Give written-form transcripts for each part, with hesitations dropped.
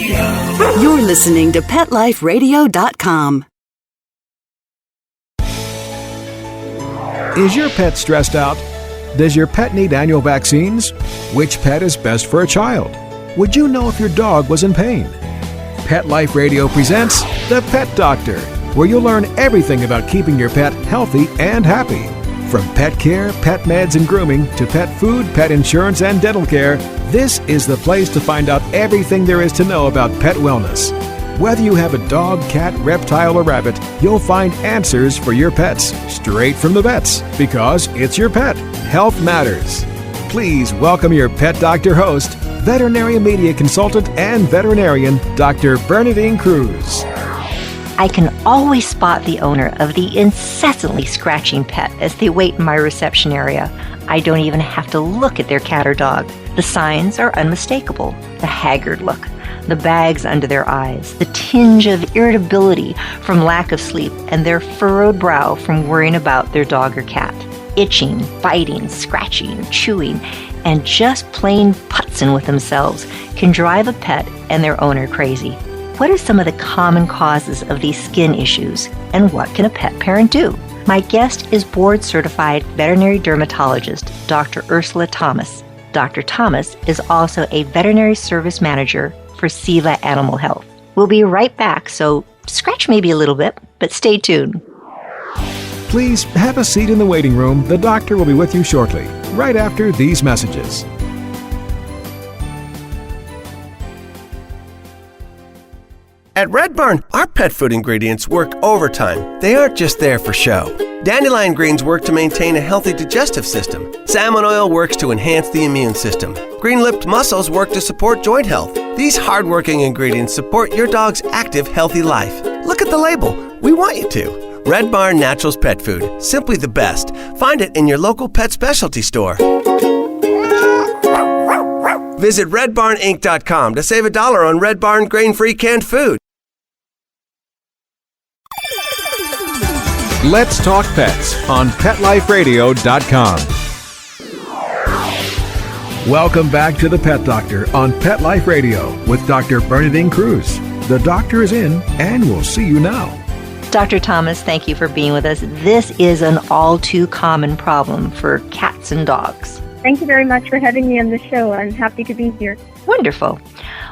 You're listening to PetLifeRadio.com. Is your pet stressed out? Does your pet need annual vaccines? Which pet is best for a child? Would you know if your dog was in pain? Pet Life Radio presents The Pet Doctor, where you'll learn everything about keeping your pet healthy and happy. From pet care, pet meds and grooming, to pet food, pet insurance, and dental care, this is the place to find out everything there is to know about pet wellness. Whether you have a dog, cat, reptile, or rabbit, you'll find answers for your pets straight from the vets, because it's your pet. Health matters. Please welcome your Pet Doctor host, veterinary media consultant and veterinarian, Dr. Bernadine Cruz. I can always spot the owner of the incessantly scratching pet as they wait in my reception area. I don't even have to look at their cat or dog. The signs are unmistakable. The haggard look, the bags under their eyes, the tinge of irritability from lack of sleep, and their furrowed brow from worrying about their dog or cat. Itching, biting, scratching, chewing, and just plain putzing with themselves can drive a pet and their owner crazy. What are some of the common causes of these skin issues, and what can a pet parent do? My guest is board-certified veterinary dermatologist, Dr. Ursula Thomas. Dr. Thomas is also a veterinary service manager for Ceva Animal Health. We'll be right back, so scratch maybe a little bit, but stay tuned. Please have a seat in the waiting room. The doctor will be with you shortly, right after these messages. At Red Barn, our pet food ingredients work overtime. They aren't just there for show. Dandelion greens work to maintain a healthy digestive system. Salmon oil works to enhance the immune system. Green-lipped mussels work to support joint health. These hard-working ingredients support your dog's active, healthy life. Look at the label. We want you to. Red Barn Naturals Pet Food. Simply the best. Find it in your local pet specialty store. Visit redbarninc.com to save $1 on Red Barn grain-free canned food. Let's Talk Pets on PetLifeRadio.com. Welcome back to The Pet Doctor on Pet Life Radio with Dr. Bernadine Cruz. The doctor is in, and we'll see you now. Dr. Thomas, thank you for being with us. This is an all too common problem for cats and dogs. Thank you very much for having me on the show. I'm happy to be here. Wonderful.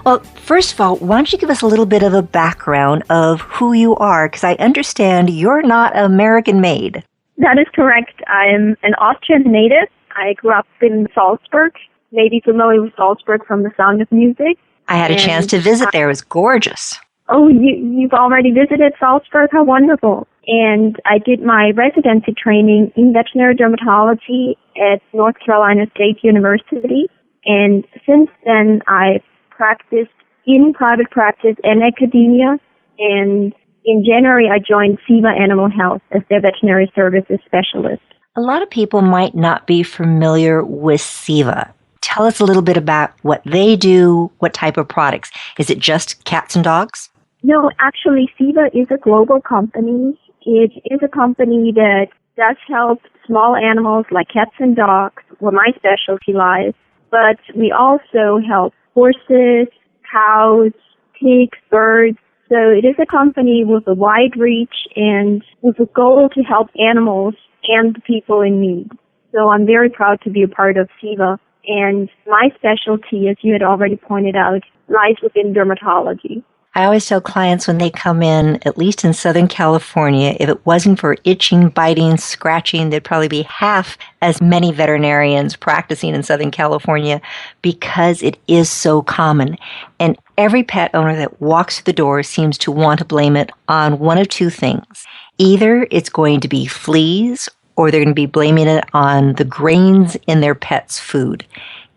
Well, first of all, why don't you give us a little bit of a background of who you are? Because I understand you're not American-made. That is correct. I'm an Austrian native. I grew up in Salzburg. Maybe familiar with Salzburg from The Sound of Music. I had a chance to visit there. It was gorgeous. Oh, you've already visited Salzburg? How wonderful. And I did my residency training in veterinary dermatology at North Carolina State University. And since then, I've practiced in private practice and academia. And in January, I joined Ceva Animal Health as their veterinary services specialist. A lot of people might not be familiar with Ceva. Tell us a little bit about what they do, what type of products. Is it just cats and dogs? No, actually, Ceva is a global company. It is a company that does help small animals like cats and dogs, where my specialty lies. But we also help horses, cows, pigs, birds. So it is a company with a wide reach and with a goal to help animals and the people in need. So I'm very proud to be a part of Ceva. And my specialty, as you had already pointed out, lies within dermatology. I always tell clients when they come in, at least in Southern California, if it wasn't for itching, biting, scratching, there'd probably be half as many veterinarians practicing in Southern California because it is so common. And every pet owner that walks through the door seems to want to blame it on one of two things. Either it's going to be fleas or they're going to be blaming it on the grains in their pet's food.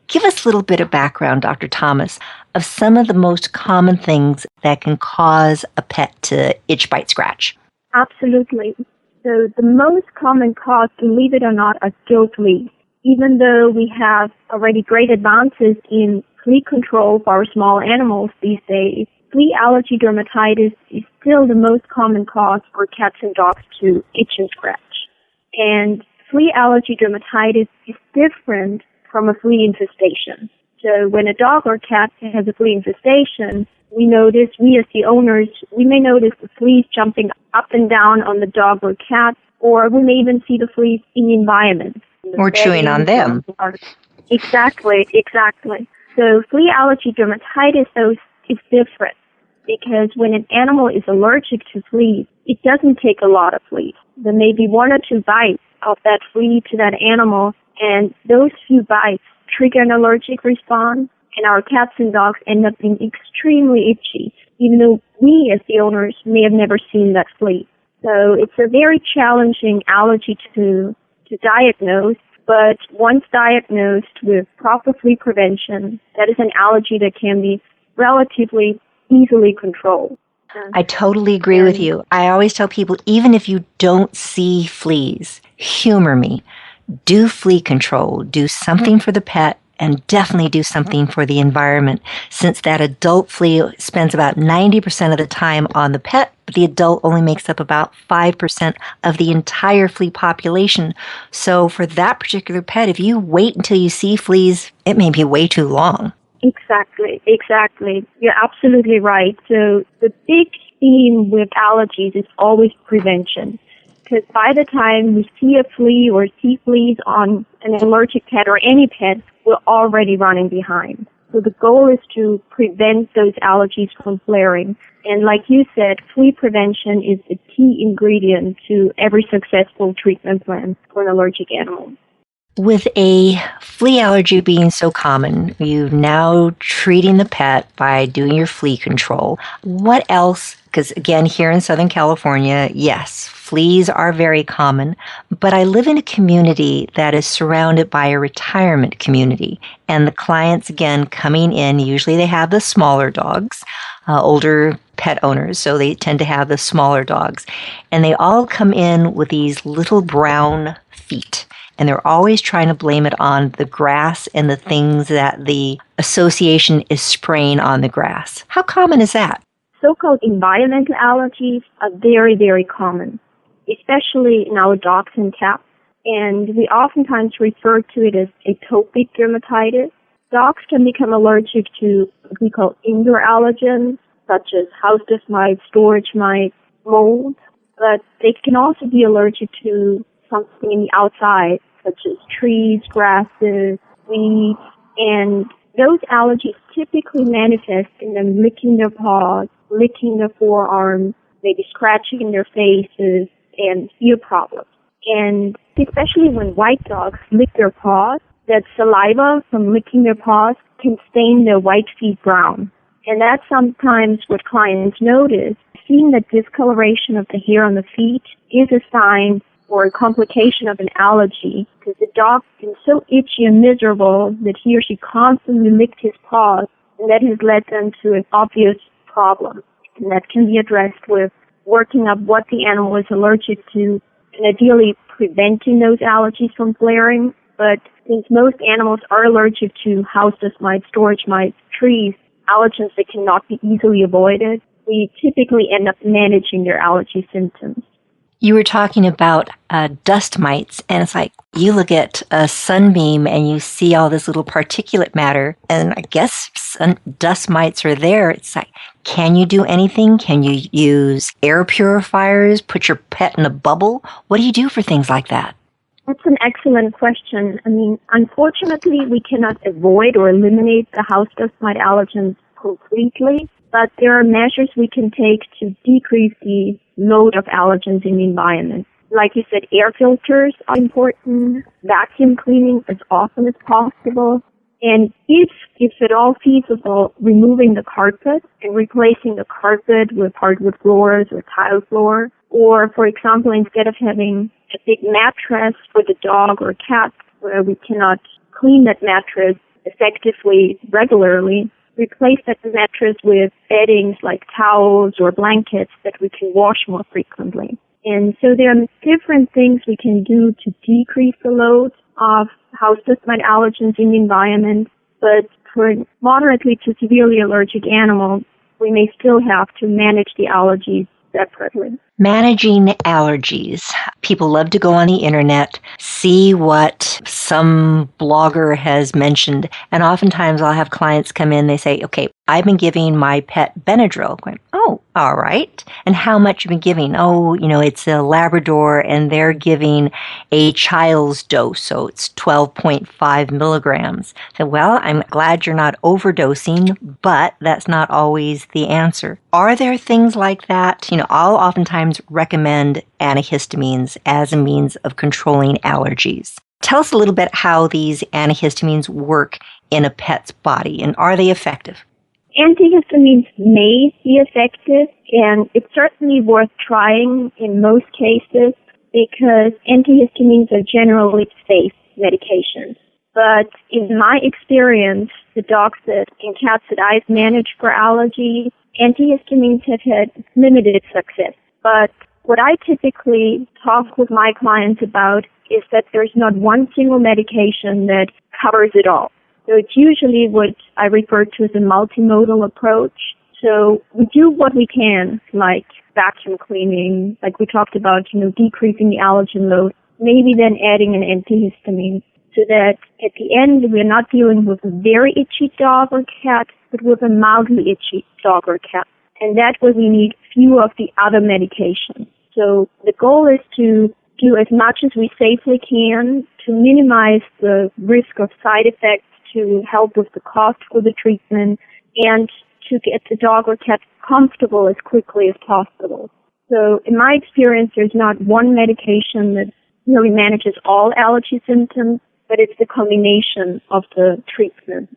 Give us a little bit of background, Dr. Thomas, of some of the most common things that can cause a pet to itch, bite, scratch. Absolutely. So the most common cause, believe it or not, are still fleas. Even though we have already great advances in flea control for our small animals these days, flea allergy dermatitis is still the most common cause for cats and dogs to itch and scratch. And flea allergy dermatitis is different from a flea infestation. So when a dog or cat has a flea infestation, we as the owners, we may notice the fleas jumping up and down on the dog or cat, or we may even see the fleas in the environment. Or chewing on them. Exactly. So flea allergy dermatitis, though, is different because when an animal is allergic to fleas, it doesn't take a lot of fleas. There may be 1 or 2 bites of that flea to that animal, and those few bites trigger an allergic response, and our cats and dogs end up being extremely itchy, even though we as the owners may have never seen that flea. So it's a very challenging allergy to diagnose, but once diagnosed with proper flea prevention, that is an allergy that can be relatively easily controlled. I totally agree with you. I always tell people, even if you don't see fleas, humor me. Do flea control. Do something for the pet, and definitely do something for the environment, since that adult flea spends about 90% of the time on the pet, but the adult only makes up about 5% of the entire flea population. So for that particular pet, if you wait until you see fleas, it may be way too long. Exactly. You're absolutely right. So the big theme with allergies is always prevention. Because by the time we see a flea or see fleas on an allergic pet or any pet, we're already running behind. So the goal is to prevent those allergies from flaring. And like you said, flea prevention is the key ingredient to every successful treatment plan for an allergic animal. With a flea allergy being so common, you're now treating the pet by doing your flea control. What else? Because again, here in Southern California, yes, fleas are very common, but I live in a community that is surrounded by a retirement community. And the clients, again, coming in, usually they have the smaller dogs, older pet owners, so they tend to have the smaller dogs. And they all come in with these little brown feet. And they're always trying to blame it on the grass and the things that the association is spraying on the grass. How common is that? So-called environmental allergies are very, very common, especially in our dogs and cats. And we oftentimes refer to it as atopic dermatitis. Dogs can become allergic to what we call indoor allergens, such as house dust mites, storage mites, mold. But they can also be allergic to something in the outside, such as trees, grasses, weeds, and those allergies typically manifest in them licking their paws, licking their forearms, maybe scratching their faces, and ear problems. And especially when white dogs lick their paws, that saliva from licking their paws can stain their white feet brown. And that's sometimes what clients notice. Seeing the discoloration of the hair on the feet is a sign or a complication of an allergy, because the dog is so itchy and miserable that he or she constantly licked his paws, and that has led them to an obvious problem. And that can be addressed with working up what the animal is allergic to, and ideally preventing those allergies from flaring. But since most animals are allergic to house dust mites, storage mites, trees, allergens that cannot be easily avoided, we typically end up managing their allergy symptoms. You were talking about dust mites, and it's like you look at a sunbeam and you see all this little particulate matter, and I guess dust mites are there. It's like, can you do anything? Can you use air purifiers, put your pet in a bubble? What do you do for things like that? That's an excellent question. I mean, unfortunately, we cannot avoid or eliminate the house dust mite allergens completely, but there are measures we can take to decrease the load of allergens in the environment. Like you said, air filters are important, vacuum cleaning as often as possible, and if at all feasible, removing the carpet and replacing the carpet with hardwood floors or tile floor. Or, for example, instead of having a big mattress for the dog or cat where we cannot clean that mattress effectively regularly, replace that mattress with beddings like towels or blankets that we can wash more frequently. And so there are different things we can do to decrease the load of house dust mite allergens in the environment, but for moderately to severely allergic animals, we may still have to manage the allergies separately. Managing allergies. People love to go on the internet, see what some blogger has mentioned, and oftentimes I'll have clients come in, they say, okay, I've been giving my pet Benadryl. Going, oh, all right. And how much have you been giving? Oh, it's a Labrador and they're giving a child's dose, so it's 12.5 milligrams. So, well, I'm glad you're not overdosing, but that's not always the answer. Are there things like that? I'll oftentimes recommend antihistamines as a means of controlling allergies. Tell us a little bit how these antihistamines work in a pet's body, and are they effective? Antihistamines may be effective, and it's certainly worth trying in most cases because antihistamines are generally safe medications. But in my experience, the dogs and cats that I've managed for allergies, antihistamines have had limited success. But what I typically talk with my clients about is that there's not one single medication that covers it all. So it's usually what I refer to as a multimodal approach. So we do what we can, like vacuum cleaning, like we talked about, decreasing the allergen load, maybe then adding an antihistamine so that at the end we're not dealing with a very itchy dog or cat, but with a mildly itchy dog or cat. And that way we need few of the other medications. So the goal is to do as much as we safely can to minimize the risk of side effects, to help with the cost for the treatment, and to get the dog or cat comfortable as quickly as possible. So in my experience, there's not one medication that really manages all allergy symptoms, but it's the combination of the treatment.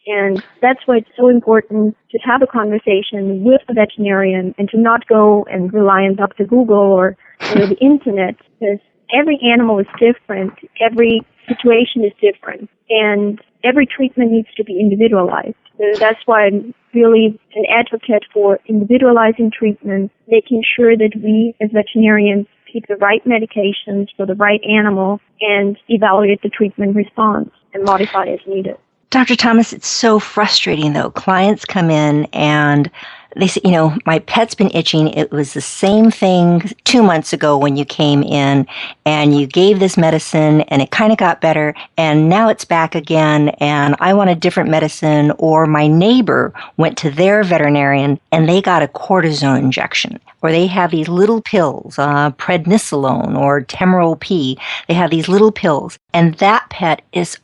And that's why it's so important to have a conversation with a veterinarian and to not go and rely on Dr. Google or the internet, because every animal is different, every situation is different, and every treatment needs to be individualized. So that's why I'm really an advocate for individualizing treatment, making sure that we as veterinarians pick the right medications for the right animal and evaluate the treatment response and modify as needed. Dr. Thomas, it's so frustrating, though. Clients come in and they say, my pet's been itching. It was the same thing 2 months ago when you came in and you gave this medicine and it kind of got better and now it's back again and I want a different medicine. Or my neighbor went to their veterinarian and they got a cortisone injection. Or they have these little pills, prednisolone or Temerol P. They have these little pills and that pet is,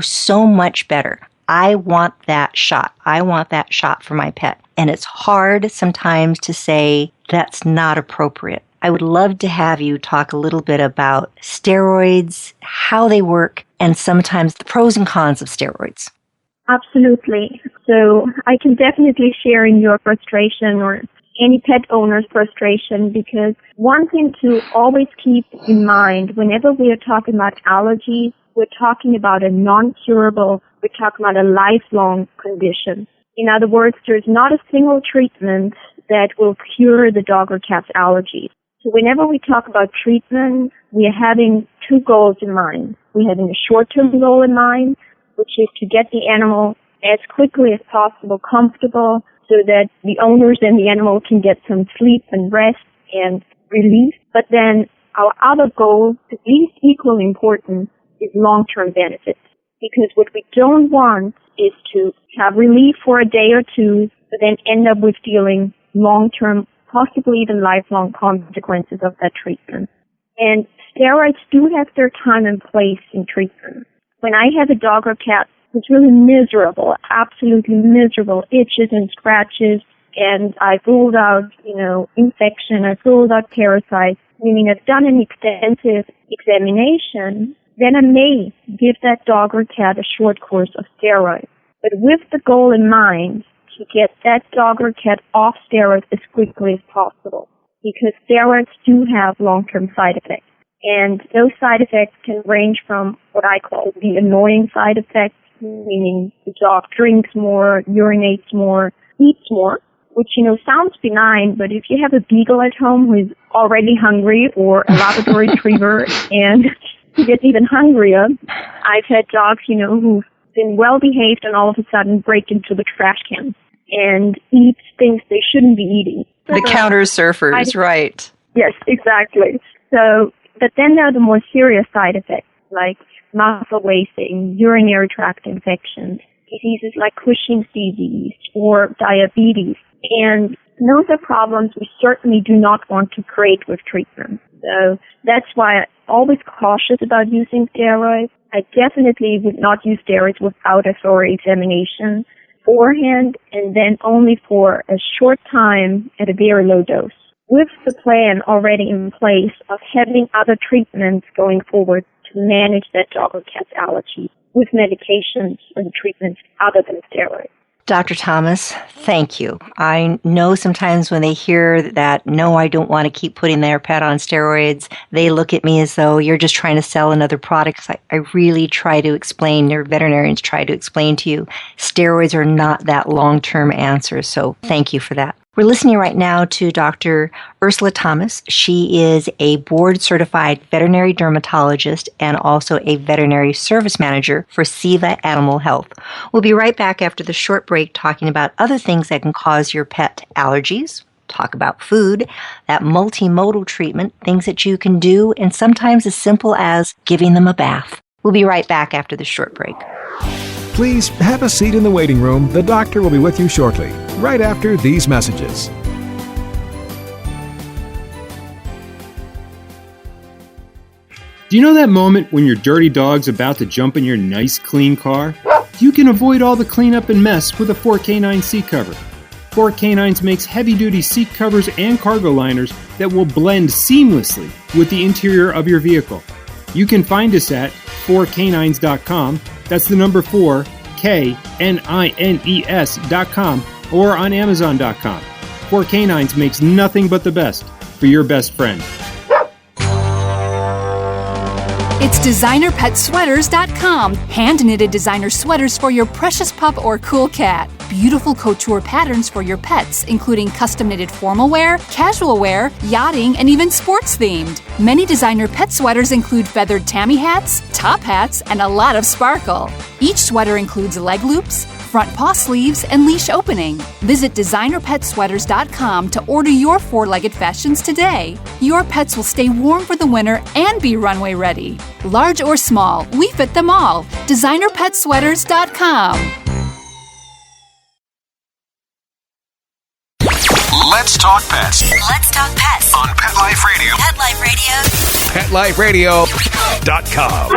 so much better. I want that shot. I want that shot for my pet. And it's hard sometimes to say that's not appropriate. I would love to have you talk a little bit about steroids, how they work, and sometimes the pros and cons of steroids. Absolutely. So I can definitely share in your frustration or any pet owner's frustration, because one thing to always keep in mind whenever we are talking about allergies, we're talking about a non-curable, we're talking about a lifelong condition. In other words, there's not a single treatment that will cure the dog or cat's allergies. So whenever we talk about treatment, we are having two goals in mind. We're having a short-term goal in mind, which is to get the animal as quickly as possible comfortable so that the owners and the animal can get some sleep and rest and relief. But then our other goal, at least equally important, is long-term benefits. Because what we don't want is to have relief for a day or two, but then end up with feeling long-term, possibly even lifelong consequences of that treatment. And steroids do have their time and place in treatment. When I have a dog or cat who's really miserable, absolutely miserable, itches and scratches, and I've ruled out, infection, I've ruled out parasites, meaning I've done an extensive examination, then I may give that dog or cat a short course of steroids. But with the goal in mind to get that dog or cat off steroids as quickly as possible, because steroids do have long-term side effects. And those side effects can range from what I call the annoying side effects, meaning the dog drinks more, urinates more, eats more, which, sounds benign, but if you have a beagle at home who is already hungry or a Labrador retriever and he gets even hungrier, I've had dogs, who've been well behaved and all of a sudden break into the trash can and eat things they shouldn't be eating. The counter surfers, right. Yes, exactly. So, but then there are the more serious side effects, like muscle wasting, urinary tract infections, diseases like Cushing's disease or diabetes. And those are problems we certainly do not want to create with treatment. So that's why I'm always cautious about using steroids. I definitely would not use steroids without a thorough examination beforehand, and then only for a short time at a very low dose, with the plan already in place of having other treatments going forward to manage that dog or cat's allergy with medications and treatments other than steroids. Dr. Thomas, thank you. I know sometimes when they hear that, no, I don't want to keep putting their pet on steroids, they look at me as though you're just trying to sell another product. I really try to explain, your veterinarians try to explain to you, steroids are not that long-term answer. So thank you for that. We're listening right now to Dr. Ursula Thomas. She is a board-certified veterinary dermatologist and also a veterinary service manager for Ceva Animal Health. We'll be right back after the short break talking about other things that can cause your pet allergies, talk about food, that multimodal treatment, things that you can do, and sometimes as simple as giving them a bath. We'll be right back after the short break. Please have a seat in the waiting room. The doctor will be with you shortly, right after these messages. Do you know that moment when your dirty dog's about to jump in your nice, clean car? You can avoid all the cleanup and mess with a 4K9 seat cover. 4K9s makes heavy-duty seat covers and cargo liners that will blend seamlessly with the interior of your vehicle. You can find us at 4canines.com. That's the number 4, KNINES.com, or on Amazon.com. 4K9s makes nothing but the best for your best friend. It's designerpetsweaters.com. Hand-knitted designer sweaters for your precious pup or cool cat. Beautiful couture patterns for your pets, including custom-knitted formal wear, casual wear, yachting, and even sports-themed. Many designer pet sweaters include feathered tammy hats, top hats, and a lot of sparkle. Each sweater includes leg loops, front paw sleeves, and leash opening. Visit designerpetsweaters.com to order your four-legged fashions today. Your pets will stay warm for the winter and be runway ready. Large or small, we fit them all. designerpetsweaters.com. Let's talk pets. Let's talk pets On Pet Life Radio. Pet Life Radio. PetLifeRadio.com.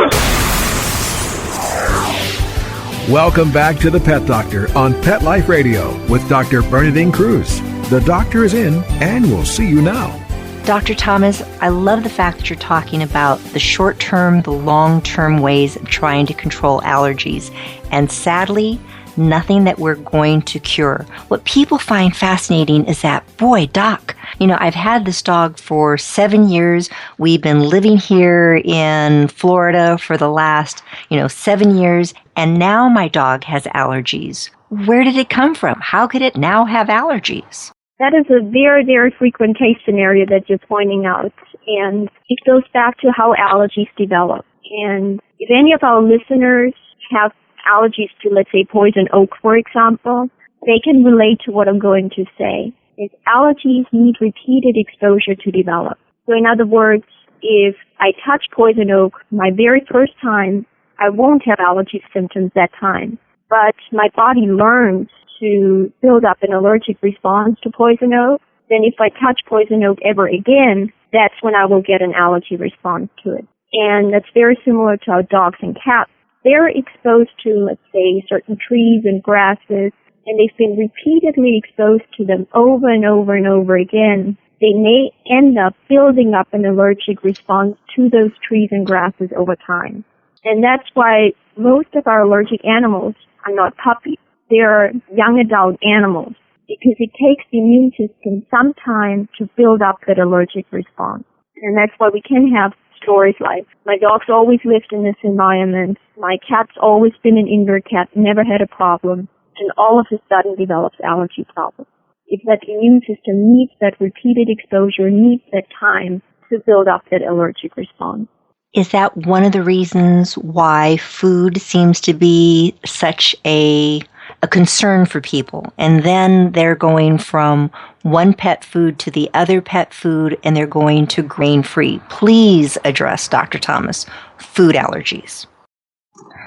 Welcome back to the Pet Doctor on Pet Life Radio with Dr. Bernadine Cruz. The doctor is in, and we'll see you now. Dr. Thomas, I love the fact that you're talking about the short-term, the long-term ways of trying to control allergies. And sadly, nothing that we're going to cure. What people find fascinating is that, boy, doc, I've had this dog for 7 years. We've been living here in Florida for the last, 7 years, and now my dog has allergies. Where did it come from? How could it now have allergies? That is a very, very frequent case scenario that you're pointing out, and it goes back to how allergies develop. And if any of our listeners have allergies to, let's say, poison oak, for example, they can relate to what I'm going to say. Is allergies need repeated exposure to develop. So in other words, if I touch poison oak my very first time, I won't have allergy symptoms that time. But my body learns to build up an allergic response to poison oak. Then if I touch poison oak ever again, that's when I will get an allergy response to it. And that's very similar to our dogs and cats. They're exposed to, let's say, certain trees and grasses, and they've been repeatedly exposed to them over and over and over again. They may end up building up an allergic response to those trees and grasses over time. And that's why most of our allergic animals are not puppies. They're young adult animals, because it takes the immune system some time to build up that allergic response. And that's why we can have stories like, my dog's always lived in this environment, my cat's always been an indoor cat, never had a problem, and all of a sudden develops allergy problems. If that immune system needs that repeated exposure, needs that time to build up that allergic response. Is that one of the reasons why food seems to be such a a concern for people. And then they're going from one pet food to the other pet food, and they're going to grain-free. Please address, Dr. Thomas, food allergies.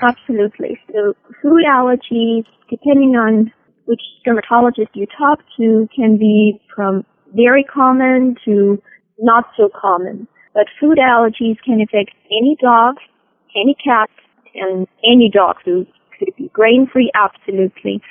Absolutely. So food allergies, depending on which dermatologist you talk to, can be from very common to not so common. But food allergies can affect any dog, any cat, and any dog food. Could it be grain-free? Absolutely.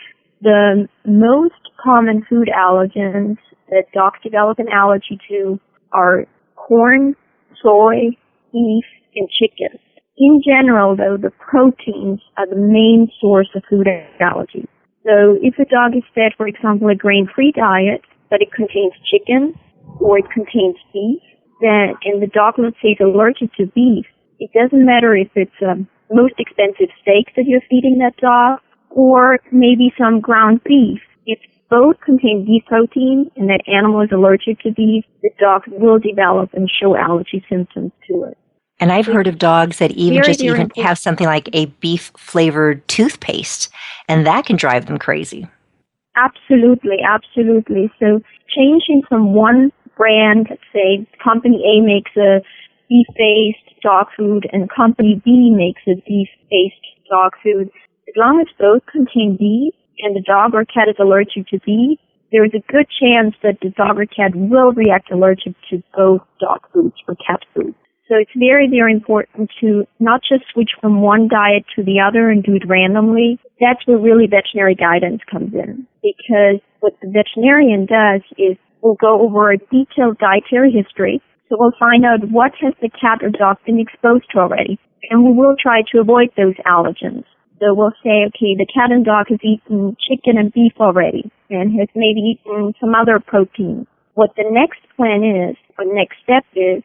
The most common food allergens that dogs develop an allergy to are corn, soy, beef, and chicken. In general, though, the proteins are the main source of food allergies. So if a dog is fed, for example, a grain-free diet, but it contains chicken or it contains beef, then, and the dog, let's say, is allergic to beef, it doesn't matter if it's most expensive steak that you're feeding that dog or maybe some ground beef. If both contain beef protein and that animal is allergic to beef, the dog will develop and show allergy symptoms to it. And I've heard of dogs that even have something like a beef-flavored toothpaste, and that can drive them crazy. Absolutely, absolutely. So changing from one brand, let's say company A makes a beef-based dog food and company B makes a beef-based dog food, as long as both contain beef and the dog or cat is allergic to beef, there is a good chance that the dog or cat will react allergic to both dog foods or cat food. So it's very, very important to not just switch from one diet to the other and do it randomly. That's where really veterinary guidance comes in. Because what the veterinarian does is we'll go over a detailed dietary history. So we'll find out what has the cat or dog been exposed to already. And we will try to avoid those allergens. So we'll say, okay, the cat and dog has eaten chicken and beef already and has maybe eaten some other protein. What the next plan is, or next step is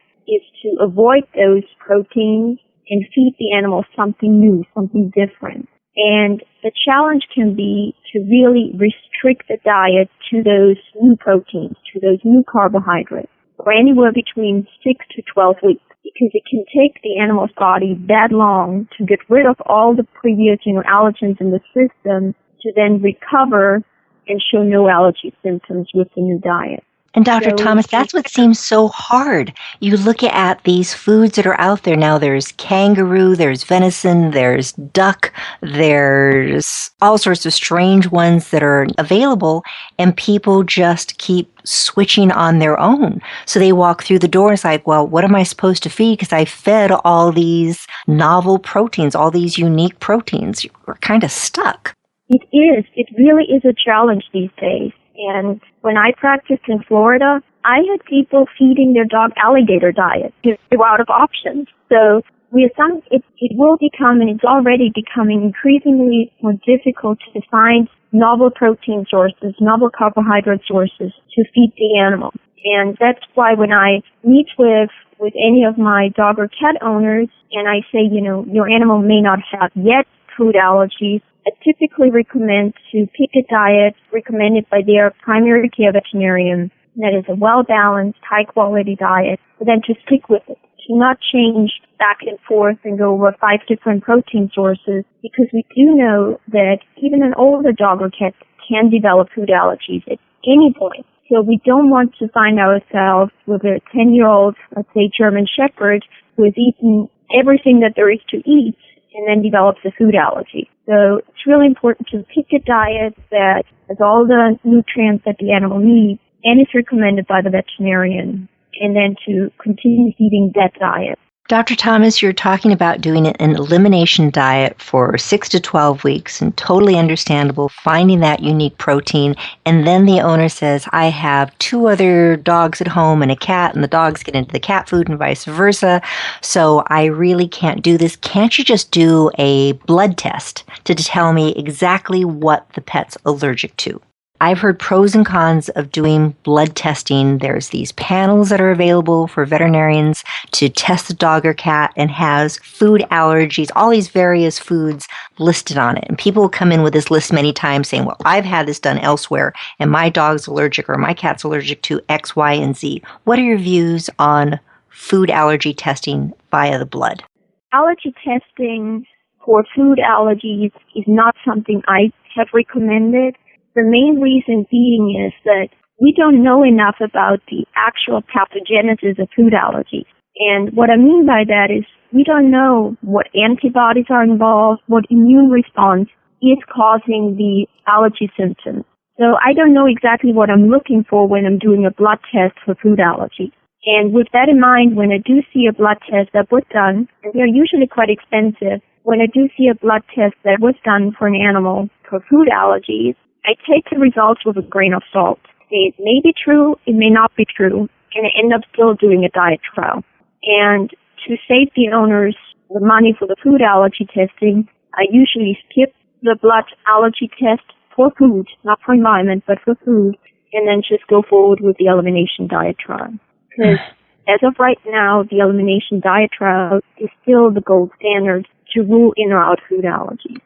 to avoid those proteins and feed the animal something new, something different. And the challenge can be to really restrict the diet to those new proteins, to those new carbohydrates, for anywhere between 6 to 12 weeks, because it can take the animal's body that long to get rid of all the previous, allergens in the system to then recover and show no allergy symptoms with the new diet. And Dr. Thomas, that's what seems so hard. You look at these foods that are out there now. There's kangaroo, there's venison, there's duck, there's all sorts of strange ones that are available, and people just keep switching on their own. So they walk through the door and it's like, well, what am I supposed to feed? Because I fed all these novel proteins, all these unique proteins. We're kind of stuck. It is. It really is a challenge these days. And when I practiced in Florida, I had people feeding their dog alligator diet. They were out of options. So it will become, and it's already becoming, increasingly more difficult to find novel protein sources, novel carbohydrate sources to feed the animal. And that's why when I meet with any of my dog or cat owners and I say, your animal may not have yet food allergies, I typically recommend to pick a diet recommended by their primary care veterinarian that is a well-balanced, high-quality diet, but then to stick with it, to not change back and forth and go over 5 different protein sources, because we do know that even an older dog or cat can develop food allergies at any point. So we don't want to find ourselves with a 10-year-old, let's say, German Shepherd who has eaten everything that there is to eat and then develops a food allergy. So it's really important to pick a diet that has all the nutrients that the animal needs and is recommended by the veterinarian, and then to continue feeding that diet. Dr. Thomas, you're talking about doing an elimination diet for 6 to 12 weeks, and totally understandable, finding that unique protein, and then the owner says, I have 2 other dogs at home and a cat, and the dogs get into the cat food and vice versa, so I really can't do this. Can't you just do a blood test to tell me exactly what the pet's allergic to? I've heard pros and cons of doing blood testing. There's these panels that are available for veterinarians to test the dog or cat and has food allergies, all these various foods listed on it. And people will come in with this list many times saying, well, I've had this done elsewhere and my dog's allergic or my cat's allergic to X, Y, and Z. What are your views on food allergy testing via the blood? Allergy testing for food allergies is not something I have recommended. The main reason being is that we don't know enough about the actual pathogenesis of food allergies. And what I mean by that is we don't know what antibodies are involved, what immune response is causing the allergy symptoms. So I don't know exactly what I'm looking for when I'm doing a blood test for food allergies. And with that in mind, when I do see a blood test that was done, and they're usually quite expensive, when I do see a blood test that was done for an animal for food allergies, I take the results with a grain of salt. It may be true, it may not be true, and I end up still doing a diet trial. And to save the owners the money for the food allergy testing, I usually skip the blood allergy test for food, not for environment, but for food, and then just go forward with the elimination diet trial. Because as of right now, the elimination diet trial is still the gold standard to rule in or out food allergies.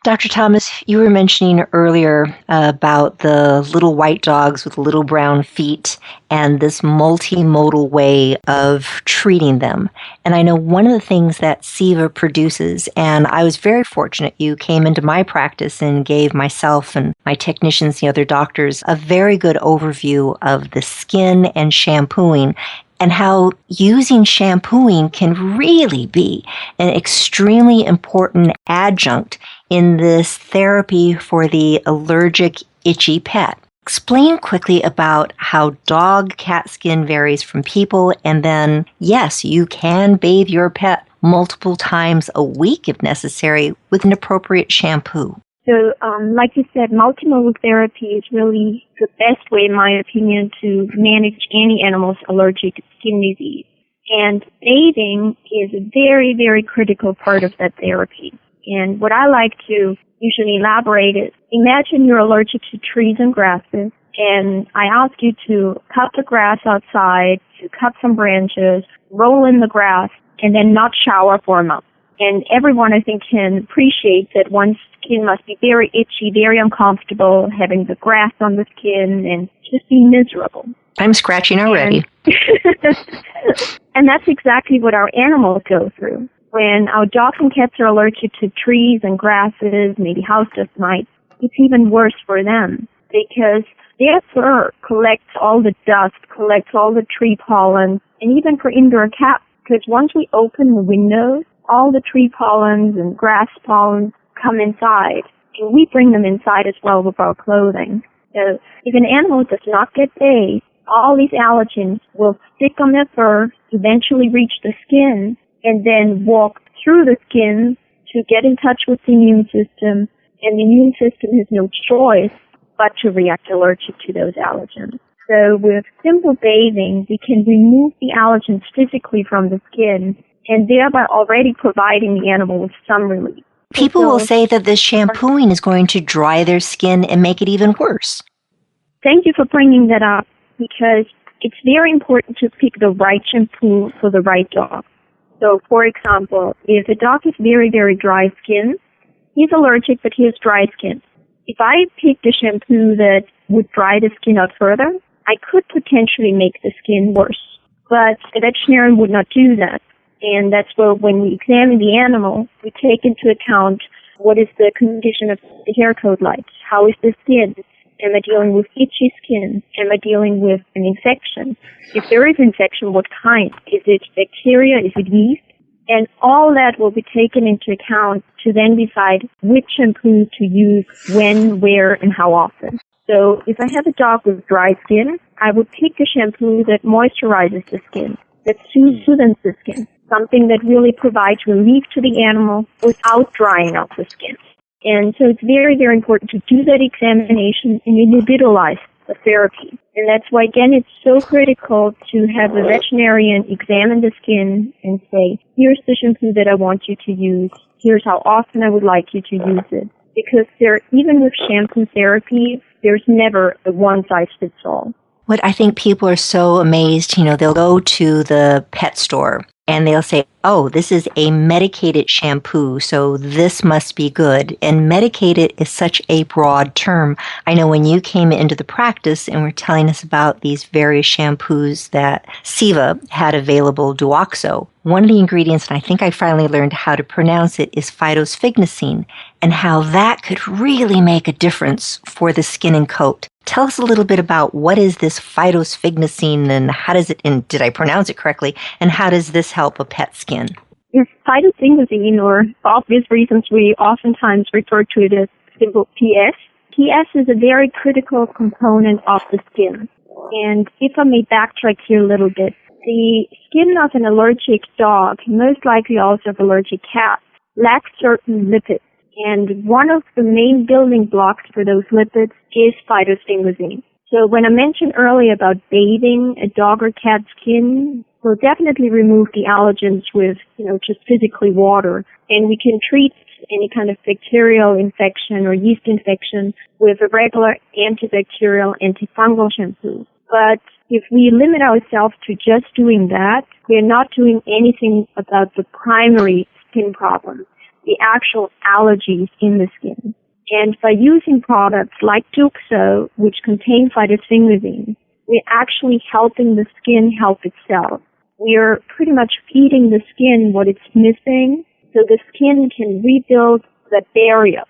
Dr. Thomas, you were mentioning earlier about the little white dogs with little brown feet and this multimodal way of treating them. And I know one of the things that Ceva produces, and I was very fortunate, you came into my practice and gave myself and my technicians, the other doctors, a very good overview of the skin and shampooing, and how using shampooing can really be an extremely important adjunct in this therapy for the allergic, itchy pet. Explain quickly about how dog-cat skin varies from people, and then, yes, you can bathe your pet multiple times a week if necessary with an appropriate shampoo. So, like you said, multimodal therapy is really the best way, in my opinion, to manage any animal's allergic skin disease. And bathing is a very, very critical part of that therapy. And what I like to usually elaborate is, imagine you're allergic to trees and grasses, and I ask you to cut the grass outside, to cut some branches, roll in the grass, and then not shower for a month. And everyone, I think, can appreciate that one's skin must be very itchy, very uncomfortable, having the grass on the skin, and just be miserable. I'm scratching already. And that's exactly what our animals go through. When our dogs and cats are allergic to trees and grasses, maybe house dust mites, it's even worse for them because their fur collects all the dust, collects all the tree pollen, and even for indoor cats, because once we open the windows, all the tree pollens and grass pollens come inside, and we bring them inside as well with our clothing. So if an animal does not get bathed, all these allergens will stick on their fur, eventually reach the skin, and then walk through the skin to get in touch with the immune system, and the immune system has no choice but to react allergic to those allergens. So with simple bathing, we can remove the allergens physically from the skin, and thereby already providing the animal with some relief. People will say that this shampooing is going to dry their skin and make it even worse. Thank you for bringing that up, because it's very important to pick the right shampoo for the right dog. So, for example, if a dog has very, very dry skin, he's allergic, but he has dry skin. If I picked a shampoo that would dry the skin out further, I could potentially make the skin worse. But the veterinarian would not do that. And that's where when we examine the animal, we take into account what is the condition of the hair coat like. How is the skin? Am I dealing with itchy skin? Am I dealing with an infection? If there is infection, what kind? Is it bacteria? Is it yeast? And all that will be taken into account to then decide which shampoo to use, when, where, and how often. So if I have a dog with dry skin, I would pick a shampoo that moisturizes the skin, that soothes the skin, something that really provides relief to the animal without drying out the skin. And so it's very, very important to do that examination and individualize the therapy. And that's why, again, it's so critical to have the veterinarian examine the skin and say, here's the shampoo that I want you to use. Here's how often I would like you to use it. Because even with shampoo therapy, there's never a one-size-fits-all. What I think people are so amazed, they'll go to the pet store and they'll say, Oh, this is a medicated shampoo, so this must be good. And medicated is such a broad term. I know when you came into the practice and were telling us about these various shampoos that Ceva had available, Duoxo, one of the ingredients, and I think I finally learned how to pronounce it, is phytosphygmacine, and how that could really make a difference for the skin and coat. Tell us a little bit about what is this phytosphygmacine and how does it, and did I pronounce it correctly, and how does this help a pet skin? Yes, phytosphygmacine, or for obvious reasons we oftentimes refer to it as simple PS. PS is a very critical component of the skin. And if I may backtrack here a little bit, the skin of an allergic dog, most likely also of allergic cats, lacks certain lipids. And one of the main building blocks for those lipids is phytosphygmacine. So when I mentioned earlier about bathing a dog or cat skin, we'll definitely remove the allergens with, just physically water. And we can treat any kind of bacterial infection or yeast infection with a regular antibacterial, antifungal shampoo. But if we limit ourselves to just doing that, we're not doing anything about the primary skin problem, the actual allergies in the skin. And by using products like Duoxo, which contain phytosphygmacine, we're actually helping the skin help itself. We're pretty much feeding the skin what it's missing, so the skin can rebuild that barrier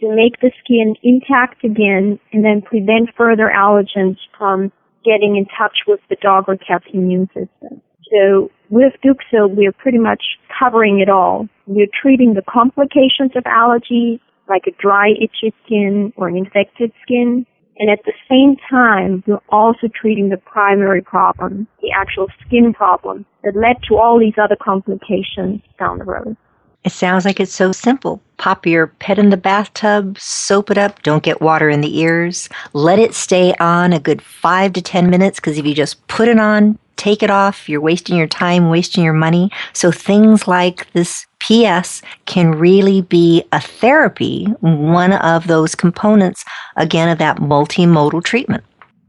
to make the skin intact again and then prevent further allergens from getting in touch with the dog or cat's immune system. So with Duoxo, we're pretty much covering it all. We're treating the complications of allergies, like a dry, itchy skin or an infected skin. And at the same time, we're also treating the primary problem, the actual skin problem that led to all these other complications down the road. It sounds like it's so simple. Pop your pet in the bathtub, soap it up, don't get water in the ears. Let it stay on a good 5 to 10 minutes, because if you just put it on, take it off, you're wasting your time, wasting your money. So things like this PS can really be a therapy, one of those components, again, of that multimodal treatment.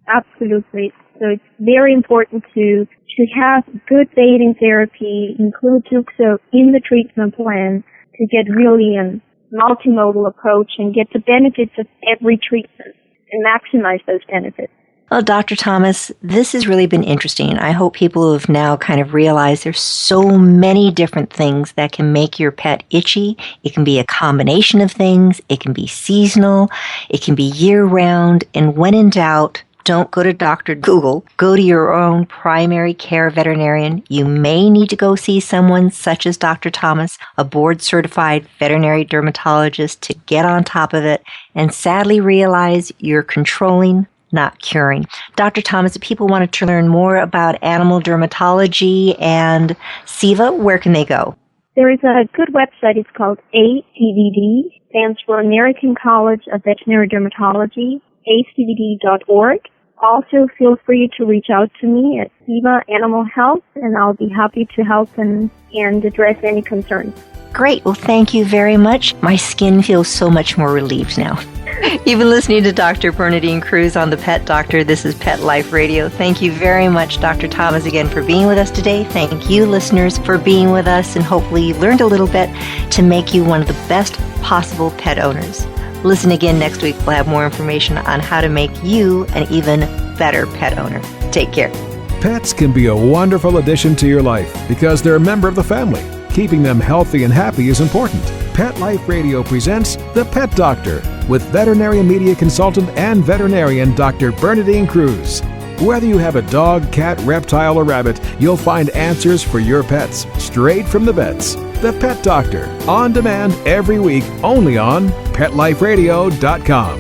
Absolutely. So it's very important to have good bathing therapy, include Duoxo in the treatment plan to get really a multimodal approach and get the benefits of every treatment and maximize those benefits. Well, Dr. Thomas, this has really been interesting. I hope people have now kind of realized there's so many different things that can make your pet itchy. It can be a combination of things. It can be seasonal. It can be year-round. And when in doubt, don't go to Dr. Google. Go to your own primary care veterinarian. You may need to go see someone such as Dr. Thomas, a board-certified veterinary dermatologist, to get on top of it and sadly realize you're controlling, not curing. Dr. Thomas, if people wanted to learn more about animal dermatology and Ceva, where can they go? There is a good website. It's called ACVD, stands for American College of Veterinary Dermatology, acvd.org. Also, feel free to reach out to me at Ceva Animal Health, and I'll be happy to help and address any concerns. Great. Well, thank you very much. My skin feels so much more relieved now. You've been listening to Dr. Bernadine Cruz on The Pet Doctor. This is Pet Life Radio. Thank you very much, Dr. Thomas, again for being with us today. Thank you, listeners, for being with us, and hopefully you learned a little bit to make you one of the best possible pet owners. Listen again next week. We'll have more information on how to make you an even better pet owner. Take care. Pets can be a wonderful addition to your life because they're a member of the family. Keeping them healthy and happy is important. Pet Life Radio presents The Pet Doctor with veterinary media consultant and veterinarian Dr. Bernadine Cruz. Whether you have a dog, cat, reptile, or rabbit, you'll find answers for your pets straight from the vets. The Pet Doctor, on demand every week, only on PetLifeRadio.com.